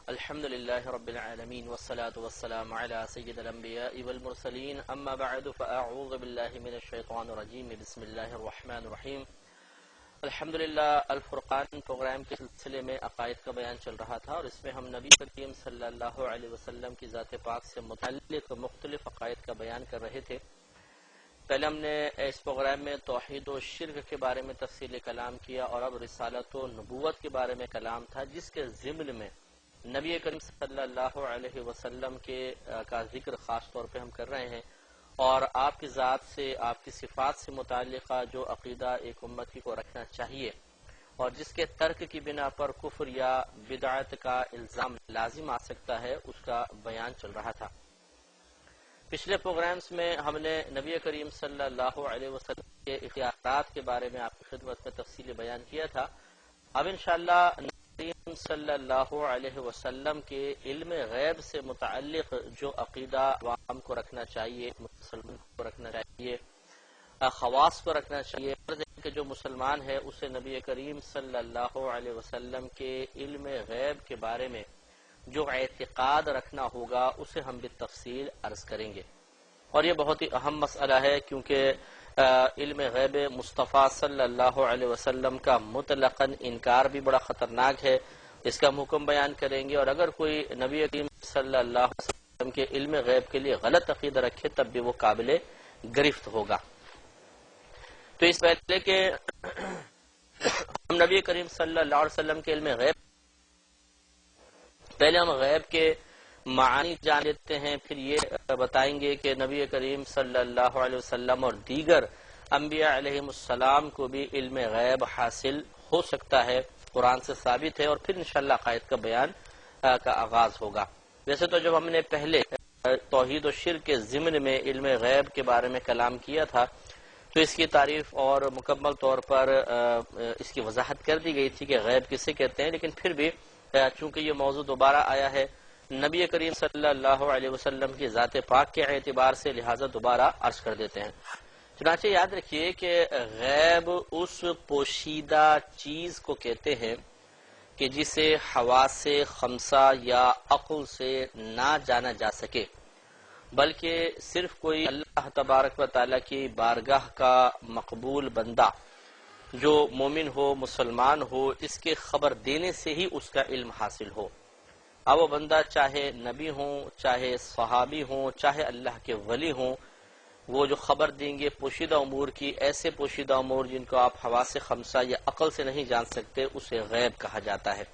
الحمد لله رب العالمين والصلاة والسلام على سيد الأنبياء والمرسلين أما بعد فأعوذ بالله من الشيطان الرجيم بسم الله الرحمن الرحیم. الحمدللہ الفرقان پروگرام کے سلسلے میں عقائد کا بیان چل رہا تھا اور اس میں ہم نبی کریم صلی اللہ علیہ وسلم کی ذات پاک سے متعلق مختلف عقائد کا بیان کر رہے تھے. پہلے ہم نے اس پروگرام میں توحید و شرک کے بارے میں تفصیل کلام کیا اور اب رسالت و نبوت کے بارے میں کلام تھا، جس کے ضمن میں نبی کریم صلی اللہ علیہ وسلم کا ذکر خاص طور پہ ہم کر رہے ہیں اور آپ کی ذات سے، آپ کی صفات سے متعلقہ جو عقیدہ ایک امتی کو رکھنا چاہیے اور جس کے ترک کی بنا پر کفر یا بدعت کا الزام لازم آ سکتا ہے، اس کا بیان چل رہا تھا. پچھلے پروگرامز میں ہم نے نبی کریم صلی اللہ علیہ وسلم کے اختیارات کے بارے میں آپ کی خدمت میں تفصیل بیان کیا تھا. اب انشاءاللہ کریم صلی اللہ علیہ وسلم کے علم غیب سے متعلق جو عقیدہ عوام کو رکھنا چاہیے، مسلمان کو رکھنا چاہیے، خواص کو رکھنا چاہیے کہ جو مسلمان ہے اسے نبی کریم صلی اللہ علیہ وسلم کے علم غیب کے بارے میں جو اعتقاد رکھنا ہوگا اسے ہم بالتفصیل عرض کریں گے. اور یہ بہت ہی اہم مسئلہ ہے کیونکہ علم غیب مصطفیٰ صلی اللہ علیہ وسلم کا مطلقاً انکار بھی بڑا خطرناک ہے. اس کا حکم بیان کریں گے اور اگر کوئی نبی کریم صلی اللہ علیہ وسلم کے علم غیب کے لیے غلط عقیدہ رکھے تب بھی وہ قابل گرفت ہوگا. تو اس پہلے کہ ہم نبی کریم صلی اللہ علیہ وسلم کے علم غیب، پہلے ہم غیب کے معانی جان لیتے ہیں، پھر یہ بتائیں گے کہ نبی کریم صلی اللہ علیہ وسلم اور دیگر انبیاء علیہ السلام کو بھی علم غیب حاصل ہو سکتا ہے، قرآن سے ثابت ہے، اور پھر انشاءاللہ عقائد کا بیان کا آغاز ہوگا. ویسے تو جب ہم نے پہلے توحید و شرک کے ضمن میں علم غیب کے بارے میں کلام کیا تھا تو اس کی تعریف اور مکمل طور پر اس کی وضاحت کر دی گئی تھی کہ غیب کسے کہتے ہیں، لیکن پھر بھی چونکہ یہ موضوع دوبارہ آیا ہے نبی کریم صلی اللہ علیہ وسلم کی ذات پاک کے اعتبار سے، لہٰذا دوبارہ عرض کر دیتے ہیں. چنانچہ یاد رکھیے کہ غیب اس پوشیدہ چیز کو کہتے ہیں کہ جسے حواس خمسہ یا عقل سے نہ جانا جا سکے، بلکہ صرف کوئی اللہ تبارک و تعالیٰ کی بارگاہ کا مقبول بندہ جو مومن ہو، مسلمان ہو، اس کے خبر دینے سے ہی اس کا علم حاصل ہو. اب وہ بندہ چاہے نبی ہوں، چاہے صحابی ہوں، چاہے اللہ کے ولی ہوں، وہ جو خبر دیں گے پوشیدہ امور کی، ایسے پوشیدہ امور جن کو آپ حواس خمسہ یا عقل سے نہیں جان سکتے، اسے غیب کہا جاتا ہے.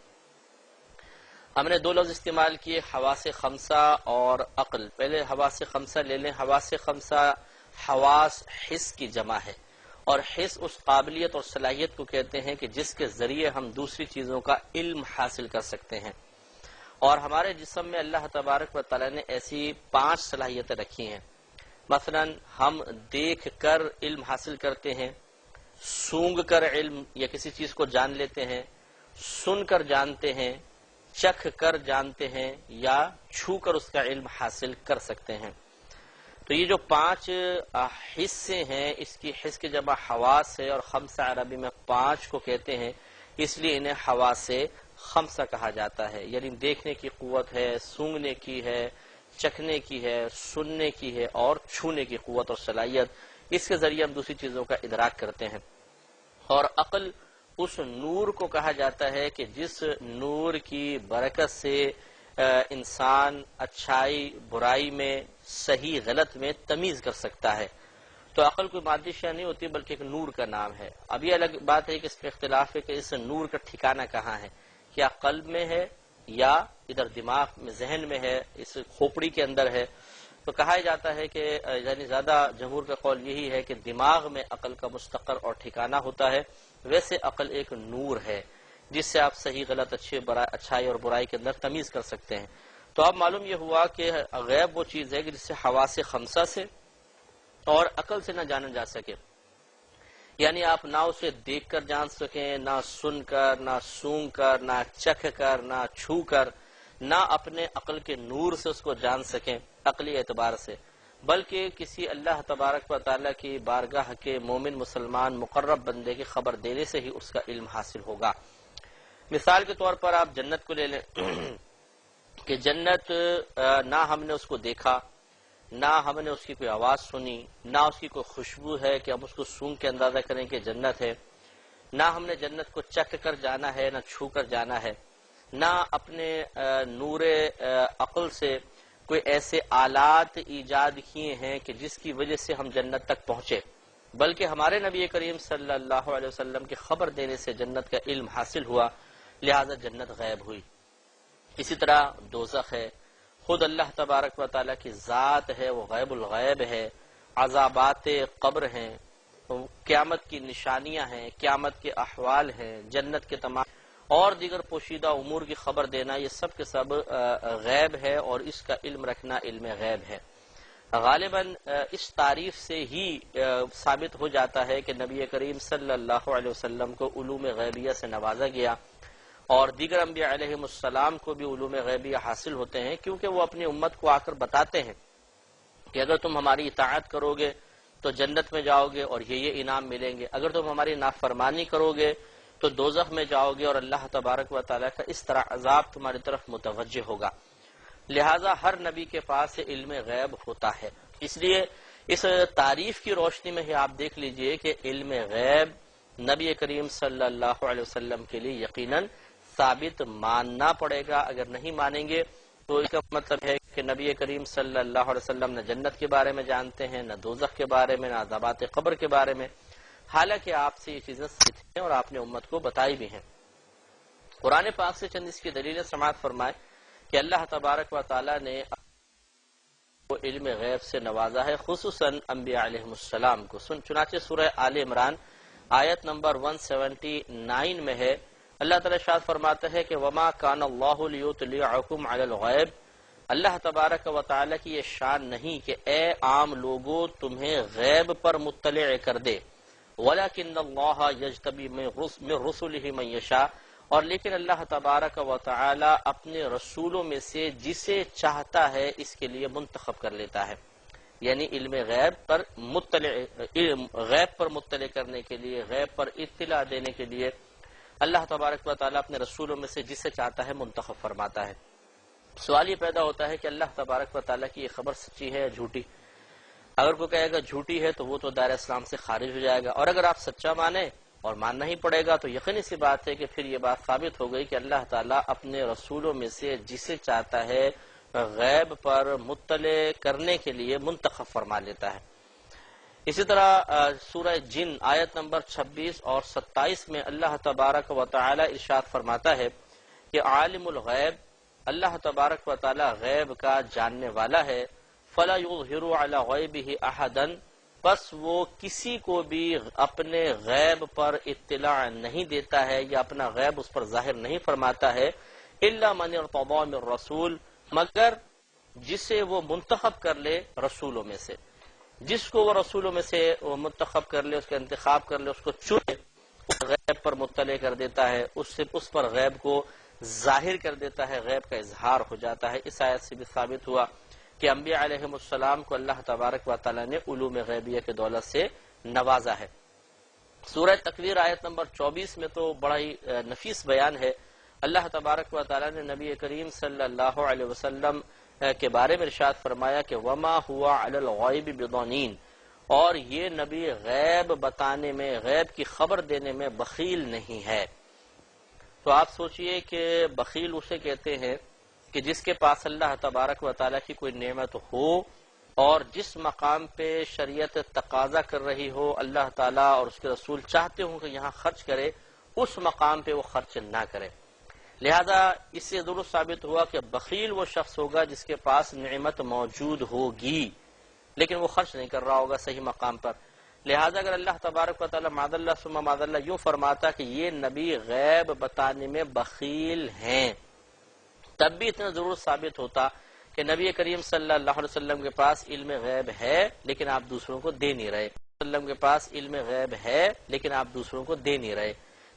ہم نے دو لفظ استعمال کیے، حواس خمسہ اور عقل. پہلے حواس خمسہ لے لیں. حواس خمسہ حواس حس کی جمع ہے اور حس اس قابلیت اور صلاحیت کو کہتے ہیں کہ جس کے ذریعے ہم دوسری چیزوں کا علم حاصل کر سکتے ہیں. اور ہمارے جسم میں اللہ تبارک و تعالیٰ نے ایسی 5 صلاحیتیں رکھی ہیں. مثلا ہم دیکھ کر علم حاصل کرتے ہیں، سونگ کر علم یا کسی چیز کو جان لیتے ہیں، سن کر جانتے ہیں، چکھ کر جانتے ہیں یا چھو کر اس کا علم حاصل کر سکتے ہیں. تو یہ جو 5 حصے ہیں، اس کی حص کی جمع حواس ہے اور خمسہ عربی میں 5 کو کہتے ہیں، اس لیے انہیں حواس خمسہ کہا جاتا ہے. یعنی دیکھنے کی قوت ہے، سونگنے کی ہے، چکھنے کی ہے، سننے کی ہے اور چھونے کی قوت اور صلاحیت. اس کے ذریعے ہم دوسری چیزوں کا ادراک کرتے ہیں. اور عقل اس نور کو کہا جاتا ہے کہ جس نور کی برکت سے انسان اچھائی برائی میں، صحیح غلط میں تمیز کر سکتا ہے. تو عقل کوئی مادی شے نہیں ہوتی بلکہ ایک نور کا نام ہے. اب یہ الگ بات ہے کہ اس پہ اختلاف ہے کہ اس نور کا ٹھکانہ کہاں ہے، کیا قلب میں ہے یا ادھر دماغ میں، ذہن میں ہے، اس کھوپڑی کے اندر ہے. تو کہا جاتا ہے کہ یعنی زیادہ جمہور کا قول یہی ہے کہ دماغ میں عقل کا مستقر اور ٹھکانہ ہوتا ہے. ویسے عقل ایک نور ہے جس سے آپ صحیح غلط، اچھائی اور برائی کے اندر تمیز کر سکتے ہیں. تو اب معلوم یہ ہوا کہ غیب وہ چیز ہے کہ جس سے حواس خمسہ سے اور عقل سے نہ جانا جا سکے. یعنی آپ نہ اسے دیکھ کر جان سکیں، نہ سن کر، نہ سونگ کر، نہ چکھ کر، نہ چھو کر، نہ اپنے عقل کے نور سے اس کو جان سکیں عقلی اعتبار سے، بلکہ کسی اللہ تبارک و تعالیٰ کی بارگاہ کے مومن مسلمان مقرب بندے کی خبر دینے سے ہی اس کا علم حاصل ہوگا. مثال کے طور پر آپ جنت کو لے لیں. کہ جنت نہ ہم نے اس کو دیکھا، نہ ہم نے اس کی کوئی آواز سنی، نہ اس کی کوئی خوشبو ہے کہ ہم اس کو سونگھ کے اندازہ کریں کہ جنت ہے، نہ ہم نے جنت کو چکھ کر جانا ہے، نہ چھو کر جانا ہے، نہ اپنے نور عقل سے کوئی ایسے آلات ایجاد کیے ہیں کہ جس کی وجہ سے ہم جنت تک پہنچے، بلکہ ہمارے نبی کریم صلی اللہ علیہ وسلم کے خبر دینے سے جنت کا علم حاصل ہوا، لہذا جنت غیب ہوئی۔ اسی طرح دوزخ ہے، خود اللہ تبارک و تعالیٰ کی ذات ہے، وہ غیب الغیب ہے، عذابات قبر ہیں، قیامت کی نشانیاں ہیں، قیامت کے احوال ہیں، جنت کے تمام اور دیگر پوشیدہ امور کی خبر دینا، یہ سب کے سب غیب ہے، اور اس کا علم رکھنا علم غیب ہے۔ غالباً اس تعریف سے ہی ثابت ہو جاتا ہے کہ نبی کریم صلی اللہ علیہ وسلم کو علوم غیبیہ سے نوازا گیا، اور دیگر انبیاء علیہم السلام کو بھی علوم غیبیہ حاصل ہوتے ہیں، کیونکہ وہ اپنی امت کو آ کر بتاتے ہیں کہ اگر تم ہماری اطاعت کرو گے تو جنت میں جاؤ گے اور یہ انعام ملیں گے، اگر تم ہماری نافرمانی کرو گے تو دوزخ میں جاؤ گے اور اللہ تبارک و تعالیٰ کا اس طرح عذاب تمہاری طرف متوجہ ہوگا۔ لہٰذا ہر نبی کے پاس علم غیب ہوتا ہے، اس لیے اس تعریف کی روشنی میں ہی آپ دیکھ لیجئے کہ علم غیب نبی کریم صلی اللہ علیہ وسلم کے لیے یقیناً ثابت ماننا پڑے گا۔ اگر نہیں مانیں گے تو اس کا مطلب ہے کہ نبی کریم صلی اللہ علیہ وسلم نہ جنت کے بارے میں جانتے ہیں، نہ دوزخ کے بارے میں، نہ عذابات قبر کے بارے میں، حالانکہ آپ سے یہ چیزیں ثابت ہیں اور آپ نے امت کو بتائی بھی ہیں۔ قرآن پاک سے چند اس کی دلیلیں سماعت فرمائے کہ اللہ تبارک و تعالیٰ نے علم غیب سے نوازا ہے، خصوصاً انبیاء علیہ السلام کو۔ چنانچہ سورہ آل عمران آیت نمبر 179 میں ہے، اللہ تعالیٰ ارشاد فرماتا ہے کہ وما کان اللہ لیطلعکم علی الغیب، اللہ تبارک و تعالیٰ کی یہ شان نہیں کہ اے عام لوگوں تمہیں غیب پر مطلع کر دے، ولکن اللہ یجتبی من رسلہ من یشاء، اور لیکن اللہ تبارک و تعالی اپنے رسولوں میں سے جسے چاہتا ہے اس کے لیے منتخب کر لیتا ہے، یعنی علم غیب پر مطلع کرنے کے لیے، غیب پر اطلاع دینے کے لیے اللہ تبارک و تعالی اپنے رسولوں میں سے جسے چاہتا ہے منتخب فرماتا ہے۔ سوال یہ پیدا ہوتا ہے کہ اللہ تبارک و تعالی کی یہ خبر سچی ہے یا جھوٹی؟ اگر کوئی کہے گا جھوٹی ہے تو وہ تو دائرہ اسلام سے خارج ہو جائے گا، اور اگر آپ سچا مانیں اور ماننا ہی پڑے گا تو یقینی سی بات ہے کہ پھر یہ بات ثابت ہو گئی کہ اللہ تعالیٰ اپنے رسولوں میں سے جسے چاہتا ہے غیب پر مطلع کرنے کے لیے منتخب فرما لیتا ہے۔ اسی طرح سورہ جن آیت نمبر 26 اور 27 میں اللہ تبارک و تعالی ارشاد فرماتا ہے کہ عالم الغیب، اللہ تبارک و تعالی غیب کا جاننے والا ہے، فلا یظہر علی غیبہ احدا، بس وہ کسی کو بھی اپنے غیب پر اطلاع نہیں دیتا ہے یا اپنا غیب اس پر ظاہر نہیں فرماتا ہے، الا من ارتضی من رسول، مگر جسے وہ منتخب کر لے رسولوں میں سے، جس کو وہ رسولوں میں سے وہ منتخب کر لے، اس کا انتخاب کر لے، اس کو چنے، غیب پر مطلع کر دیتا ہے، اس پر غیب کو ظاہر کر دیتا ہے، غیب کا اظہار ہو جاتا ہے۔ اس آیت سے بھی ثابت ہوا کہ انبیاء علیہ السلام کو اللہ تبارک و تعالی نے علوم غیبیہ کے دولت سے نوازا ہے۔ سورہ تکویر آیت نمبر 24 میں تو بڑا ہی نفیس بیان ہے، اللہ تبارک و تعالی نے نبی کریم صلی اللہ علیہ وسلم کے بارے میں ارشاد فرمایا کہ وما ہوا علی الغیب بضنین، اور یہ نبی غیب بتانے میں، غیب کی خبر دینے میں بخیل نہیں ہے۔ تو آپ سوچئے کہ بخیل اسے کہتے ہیں کہ جس کے پاس اللہ تبارک و تعالیٰ کی کوئی نعمت ہو اور جس مقام پہ شریعت تقاضا کر رہی ہو، اللہ تعالیٰ اور اس کے رسول چاہتے ہوں کہ یہاں خرچ کرے، اس مقام پہ وہ خرچ نہ کرے۔ لہذا اس سے ضرور ثابت ہوا کہ بخیل وہ شخص ہوگا جس کے پاس نعمت موجود ہوگی لیکن وہ خرچ نہیں کر رہا ہوگا صحیح مقام پر۔ لہذا اگر اللہ تبارک و تعالیٰ معاذ اللہ ثم معاذ اللہ یوں فرماتا کہ یہ نبی غیب بتانے میں بخیل ہیں، تب بھی اتنا ضرور ثابت ہوتا کہ نبی کریم صلی اللہ علیہ وسلم کے پاس علم غیب ہے لیکن آپ دوسروں کو دے نہیں رہے، وسلم کے پاس علم غیب ہے لیکن آپ دوسروں کو دے نہیں رہے،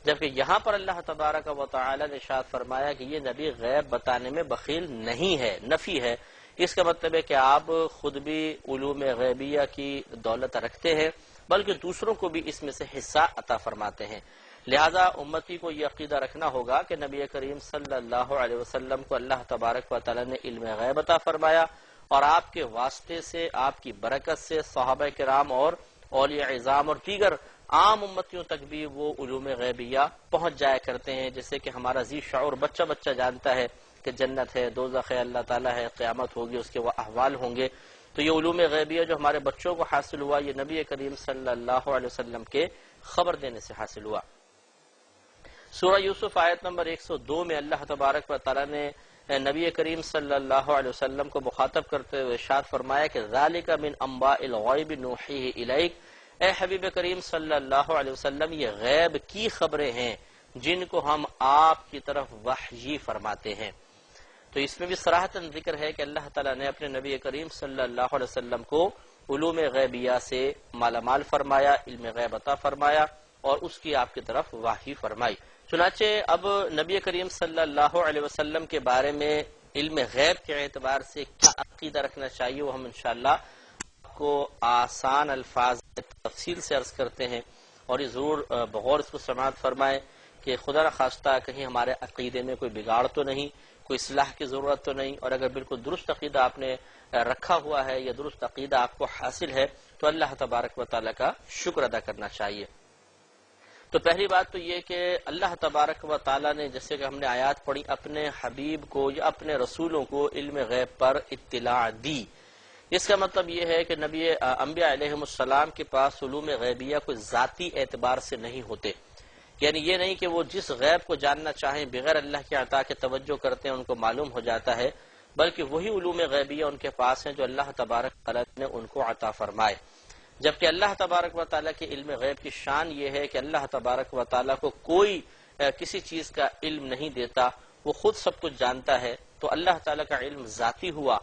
جبکہ یہاں پر اللہ تبارک و تعالی نے ارشاد فرمایا کہ یہ نبی غیب بتانے میں بخیل نہیں ہے، نفی ہے۔ اس کا مطلب ہے کہ آپ خود بھی علوم غیبیہ کی دولت رکھتے ہیں بلکہ دوسروں کو بھی اس میں سے حصہ عطا فرماتے ہیں۔ لہذا امتی کو یہ عقیدہ رکھنا ہوگا کہ نبی کریم صلی اللہ علیہ وسلم کو اللہ تبارک و تعالی نے علم غیب عطا فرمایا، اور آپ کے واسطے سے، آپ کی برکت سے صحابہ کرام اور اولیاء اعظام اور دیگر عام امتیوں تک بھی وہ علوم غیبیہ پہنچ جایا کرتے ہیں، جیسے کہ ہمارا ذی شعور بچہ بچہ جانتا ہے کہ جنت ہے، دوزخ ہے، اللہ تعالیٰ ہے، قیامت ہوگی، اس کے وہ احوال ہوں گے۔ تو یہ علوم غیبیہ جو ہمارے بچوں کو حاصل ہوا، یہ نبی کریم صلی اللہ علیہ وسلم کے خبر دینے سے حاصل ہوا۔ سورہ یوسف آیت نمبر 102 میں اللہ تبارک و تعالی نے نبی کریم صلی اللہ علیہ وسلم کو مخاطب کرتے ہوئے ارشاد فرمایا کہ ذالک من انباء الغیب نوحیہ الیک، اے حبیب کریم صلی اللہ علیہ وسلم یہ غیب کی خبریں ہیں جن کو ہم آپ کی طرف وحی فرماتے ہیں۔ تو اس میں بھی صراحتاً ذکر ہے کہ اللہ تعالیٰ نے اپنے نبی کریم صلی اللہ علیہ وسلم کو علوم غیبیہ سے مالا مال فرمایا، علم غیب عطا فرمایا اور اس کی آپ کی طرف وحی فرمائی۔ چنانچہ اب نبی کریم صلی اللہ علیہ وسلم کے بارے میں علم غیب کے اعتبار سے کیا عقیدہ رکھنا چاہیے وہ ہم انشاءاللہ آپ کو آسان الفاظ تفصیل سے عرض کرتے ہیں، اور یہ ضرور بغور اس کو سماعت فرمائیں کہ خدا نخواستہ کہیں ہمارے عقیدے میں کوئی بگاڑ تو نہیں، کوئی اصلاح کی ضرورت تو نہیں، اور اگر بالکل درست عقیدہ آپ نے رکھا ہوا ہے یا درست عقیدہ آپ کو حاصل ہے تو اللہ تبارک و تعالیٰ کا شکر ادا کرنا چاہیے۔ تو پہلی بات تو یہ کہ اللہ تبارک و تعالیٰ نے جیسے کہ ہم نے آیات پڑھی اپنے حبیب کو یا اپنے رسولوں کو علم غیب پر اطلاع دی، اس کا مطلب یہ ہے کہ نبی انبیاء علیہ السلام کے پاس علوم غیبیہ کوئی ذاتی اعتبار سے نہیں ہوتے، یعنی یہ نہیں کہ وہ جس غیب کو جاننا چاہیں بغیر اللہ کے عطا کے توجہ کرتے ہیں ان کو معلوم ہو جاتا ہے، بلکہ وہی علوم غیبیہ ان کے پاس ہیں جو اللہ تبارک و تعالیٰ نے ان کو عطا فرمائے۔ جبکہ اللہ تبارک و تعالیٰ کے علم غیب کی شان یہ ہے کہ اللہ تبارک و تعالیٰ کو کوئی کسی چیز کا علم نہیں دیتا، وہ خود سب کچھ جانتا ہے۔ تو اللہ تعالیٰ کا علم ذاتی ہوا،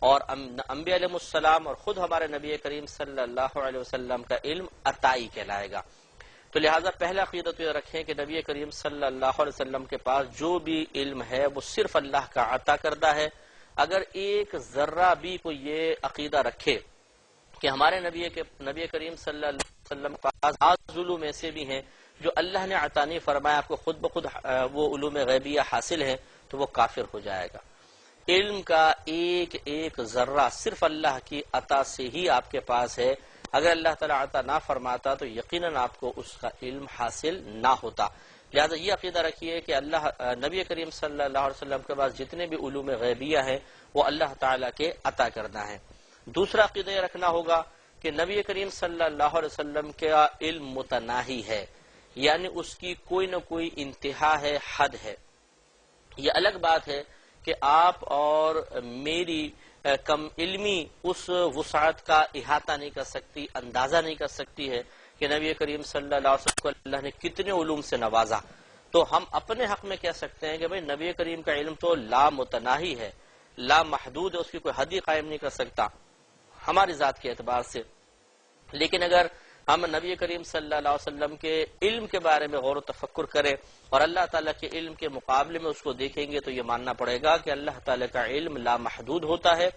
اور انبیاء علیہ السلام اور خود ہمارے نبی کریم صلی اللہ علیہ وسلم کا علم عطائی کہلائے گا۔ تو لہٰذا پہلا عقیدہ تو یہ رکھیں کہ نبی کریم صلی اللہ علیہ وسلم کے پاس جو بھی علم ہے وہ صرف اللہ کا عطا کردہ ہے۔ اگر ایک ذرہ بھی کوئی یہ عقیدہ رکھے کہ ہمارے نبی کریم صلی اللہ علیہ وسلم کے پاس بعض علوم ایسے بھی ہیں جو اللہ نے عطا نہیں فرمایا، آپ کو خود بخود وہ علوم غیبیہ حاصل ہیں، تو وہ کافر ہو جائے گا۔ علم کا ایک ایک ذرہ صرف اللہ کی عطا سے ہی آپ کے پاس ہے، اگر اللہ تعالیٰ عطا نہ فرماتا تو یقیناً آپ کو اس کا علم حاصل نہ ہوتا۔ لہذا یہ عقیدہ رکھیے کہ اللہ نبی کریم صلی اللہ علیہ وسلم کے پاس جتنے بھی علوم غیبیہ ہیں وہ اللہ تعالیٰ کے عطا کرنا ہے۔ دوسرا عقیدہ یہ رکھنا ہوگا کہ نبی کریم صلی اللہ علیہ وسلم کا علم متناہی ہے، یعنی اس کی کوئی نہ کوئی انتہا ہے، حد ہے۔ یہ الگ بات ہے کہ آپ اور میری کم علمی اس وسعت کا احاطہ نہیں کر سکتی، اندازہ نہیں کر سکتی ہے کہ نبی کریم صلی اللہ علیہ وسلم کو اللہ نے کتنے علوم سے نوازا۔ تو ہم اپنے حق میں کہہ سکتے ہیں کہ بھئی نبی کریم کا علم تو لا متناہی ہے، لا محدود ہے، اس کی کوئی حد ہی قائم نہیں کر سکتا ہماری ذات کے اعتبار سے۔ لیکن اگر ہم نبی کریم صلی اللہ علیہ وسلم کے علم کے بارے میں غور و تفکر کریں اور اللہ تعالیٰ کے علم کے مقابلے میں اس کو دیکھیں گے تو یہ ماننا پڑے گا کہ اللہ تعالیٰ کا علم لا محدود ہوتا ہے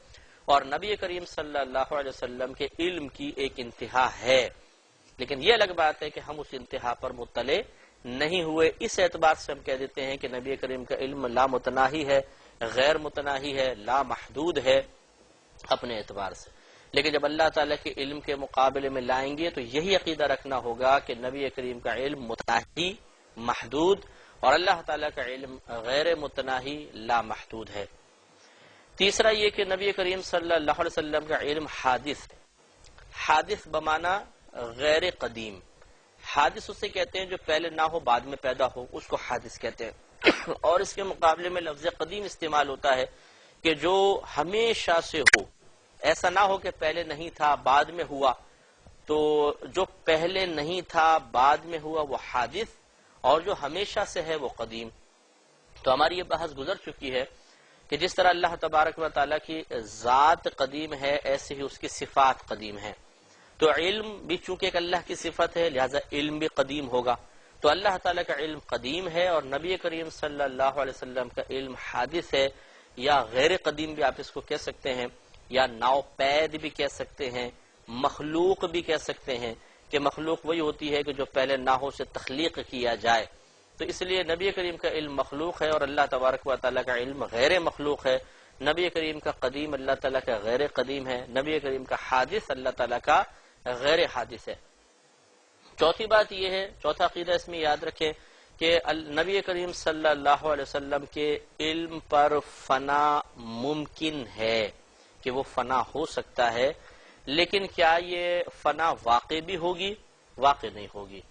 اور نبی کریم صلی اللہ علیہ وسلم کے علم کی ایک انتہا ہے۔ لیکن یہ الگ بات ہے کہ ہم اس انتہا پر مطلع نہیں ہوئے، اس اعتبار سے ہم کہہ دیتے ہیں کہ نبی کریم کا علم لا متناہی ہے، غیر متناہی ہے، لا محدود ہے اپنے اعتبار سے۔ لیکن جب اللہ تعالیٰ کے علم کے مقابلے میں لائیں گے تو یہی عقیدہ رکھنا ہوگا کہ نبی کریم کا علم متناہی، محدود، اور اللہ تعالیٰ کا علم غیر متناہی، لا محدود ہے۔ تیسرا یہ کہ نبی کریم صلی اللہ علیہ وسلم کا علم حادث ہے۔ حادث بمعنی غیر قدیم، حادث اسے کہتے ہیں جو پہلے نہ ہو بعد میں پیدا ہو، اس کو حادث کہتے ہیں۔ اور اس کے مقابلے میں لفظ قدیم استعمال ہوتا ہے کہ جو ہمیشہ سے ہو، ایسا نہ ہو کہ پہلے نہیں تھا بعد میں ہوا، تو جو پہلے نہیں تھا بعد میں ہوا وہ حادث، اور جو ہمیشہ سے ہے وہ قدیم۔ تو ہماری یہ بحث گزر چکی ہے کہ جس طرح اللہ تبارک و تعالیٰ کی ذات قدیم ہے ایسے ہی اس کی صفات قدیم ہیں۔ تو علم بھی چونکہ ایک اللہ کی صفت ہے لہذا علم بھی قدیم ہوگا۔ تو اللہ تعالیٰ کا علم قدیم ہے اور نبی کریم صلی اللہ علیہ وسلم کا علم حادث ہے، یا غیر قدیم بھی آپ اس کو کہہ سکتے ہیں، یا ناؤ پید بھی کہہ سکتے ہیں، مخلوق بھی کہہ سکتے ہیں، کہ مخلوق وہی ہوتی ہے کہ جو پہلے نہ ہو سے تخلیق کیا جائے. تو اس لیے نبی کریم کا علم مخلوق ہے اور اللہ تبارک و تعالیٰ کا علم غیر مخلوق ہے. نبی کریم کا قدیم اللہ تعالیٰ کا غیر قدیم ہے. نبی کریم کا حادث اللہ تعالیٰ کا غیر حادث ہے. چوتھی بات یہ ہے، چوتھا عقیدہ اس میں یاد رکھیں کہ نبی کریم صلی اللہ علیہ وسلم کے علم پر فنا ممکن ہے، کہ وہ فنا ہو سکتا ہے، لیکن کیا یہ فنا واقع بھی ہوگی؟ واقع نہیں ہوگی.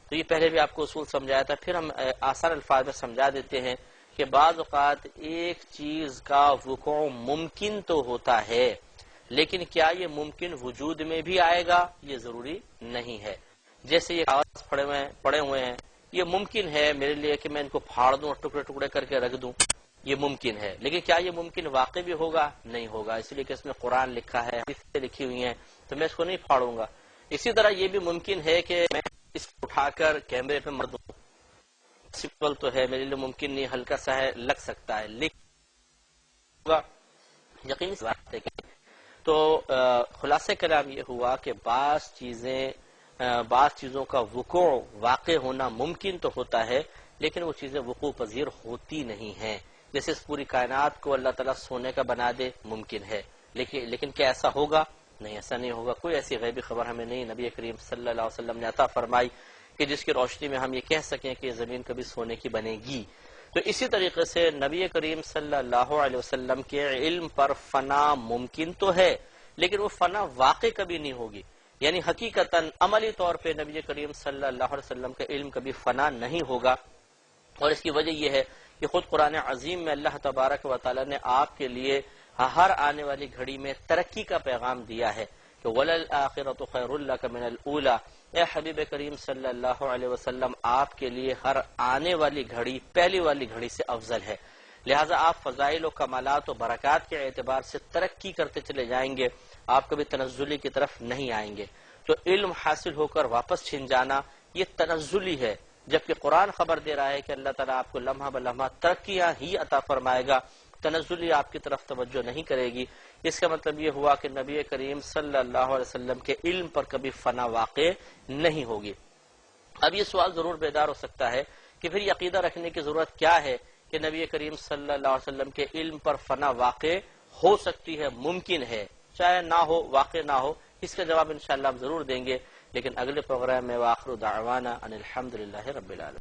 تو یہ پہلے بھی آپ کو اصول سمجھایا تھا، پھر ہم آسان الفاظ میں سمجھا دیتے ہیں کہ بعض اوقات ایک چیز کا وقوع ممکن تو ہوتا ہے، لیکن کیا یہ ممکن وجود میں بھی آئے گا؟ یہ ضروری نہیں ہے. جیسے یہ کاغذ پڑے ہوئے ہیں، یہ ممکن ہے میرے لیے کہ میں ان کو پھاڑ دوں اور ٹکڑے ٹکڑے کر کے رکھ دوں، یہ ممکن ہے، لیکن کیا یہ ممکن واقع بھی ہوگا؟ نہیں ہوگا، اس لیے کہ اس میں قرآن لکھا ہے، حدیثیں لکھی ہوئی ہیں، تو میں اس کو نہیں پھاڑوں گا. اسی طرح یہ بھی ممکن ہے کہ میں اس کو اٹھا کر کیمرے پہ مر دوں، پاسبل تو ہے، میرے لیے ممکن نہیں، ہلکا سا ہے، لگ سکتا ہے، یقینی بات ہے. تو خلاصہ کلام یہ ہوا کہ بعض چیزوں کا وقوع واقع ہونا ممکن تو ہوتا ہے، لیکن وہ چیزیں وقوع پذیر ہوتی نہیں ہیں. جیسے اس پوری کائنات کو اللہ تعالیٰ سونے کا بنا دے، ممکن ہے، لیکن کیا ایسا ہوگا؟ نہیں، ایسا نہیں ہوگا. کوئی ایسی غیبی خبر ہمیں نہیں نبی کریم صلی اللہ علیہ وسلم نے عطا فرمائی کہ جس کی روشنی میں ہم یہ کہہ سکیں کہ یہ زمین کبھی سونے کی بنے گی. تو اسی طریقے سے نبی کریم صلی اللہ علیہ وسلم کے علم پر فنا ممکن تو ہے، لیکن وہ فنا واقع کبھی نہیں ہوگی. یعنی حقیقتاً عملی طور پہ نبی کریم صلی اللہ علیہ وسلم کا علم کبھی فنا نہیں ہوگا. اور اس کی وجہ یہ ہے کہ خود قرآن عظیم میں اللہ تبارک و تعالیٰ نے آپ کے لیے ہر آنے والی گھڑی میں ترقی کا پیغام دیا ہے کہ وَلَلْآخِرَةُ خَيْرٌ لَكَ مِنَ الْأُولَى. اے حبیب کریم صلی اللہ علیہ وسلم، آپ کے لیے ہر آنے والی گھڑی پہلی والی گھڑی سے افضل ہے. لہٰذا آپ فضائل و کمالات و برکات کے اعتبار سے ترقی کرتے چلے جائیں گے، آپ کبھی تنزلی کی طرف نہیں آئیں گے. تو علم حاصل ہو کر واپس چھن جانا یہ تنزلی ہے، جبکہ قرآن خبر دے رہا ہے کہ اللہ تعالیٰ آپ کو لمحہ بلمحہ ترقیاں ہی عطا فرمائے گا، تنزلی آپ کی طرف توجہ نہیں کرے گی. اس کا مطلب یہ ہوا کہ نبی کریم صلی اللہ علیہ وسلم کے علم پر کبھی فنا واقع نہیں ہوگی. اب یہ سوال ضرور بیدار ہو سکتا ہے کہ پھر یہ عقیدہ رکھنے کی ضرورت کیا ہے کہ نبی کریم صلی اللہ علیہ وسلم کے علم پر فنا واقع ہو سکتی ہے، ممکن ہے، چاہے نہ ہو، واقع نہ ہو. اس کا جواب انشاءاللہ ہم ضرور دیں گے، لیکن اگلے پروگرام میں وآخر دعوانا ان الحمدللہ رب العالمین.